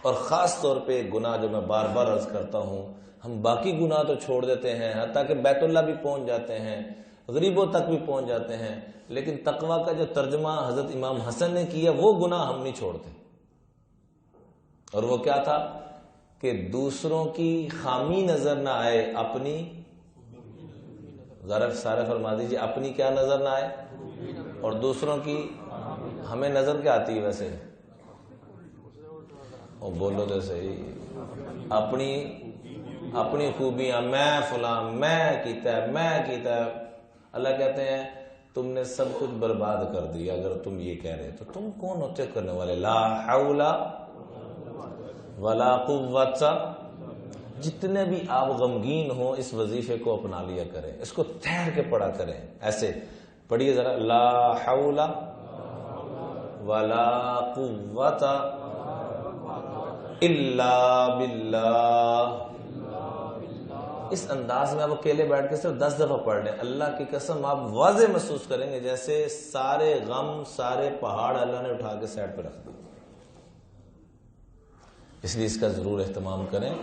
اور خاص طور پہ گناہ جو میں بار بار عرض کرتا ہوں، ہم باقی گناہ تو چھوڑ دیتے ہیں، حتیٰ کہ بیت اللہ بھی پہنچ جاتے ہیں، غریبوں تک بھی پہنچ جاتے ہیں، لیکن تقویٰ کا جو ترجمہ حضرت امام حسن نے کیا وہ گناہ ہم نہیں چھوڑتے۔ اور وہ کیا تھا کہ دوسروں کی خامی نظر نہ آئے، اپنی، ذرا سارے فرما دیجیے، اپنی کیا نظر نہ آئے، اور دوسروں کی، ہمیں نظر کیا آتی ہے ویسے، اور بولو تو صحیح، اپنی خوبیاں، میں فلاں، میں کیتا ہے۔ اللہ کہتے ہیں تم نے سب کچھ برباد کر دیا اگر تم یہ کہہ رہے تو تم کون ہوتے کرنے والے؟ لا حول ولا قوت۔ جتنے بھی آپ غمگین ہوں اس وظیفے کو اپنا لیا کریں، اس کو ٹھہر کے پڑھا کریں، ایسے پڑھیے ذرا، لا حول ولا قوت الا باللہ۔ اس انداز میں آپ اکیلے بیٹھ کے صرف 10 دفعہ پڑھ لیں، اللہ کی قسم آپ واضح محسوس کریں گے جیسے سارے غم، سارے پہاڑ اللہ نے اٹھا کے سائڈ پہ رکھ دیے۔ اس لیے اس کا ضرور اہتمام کریں۔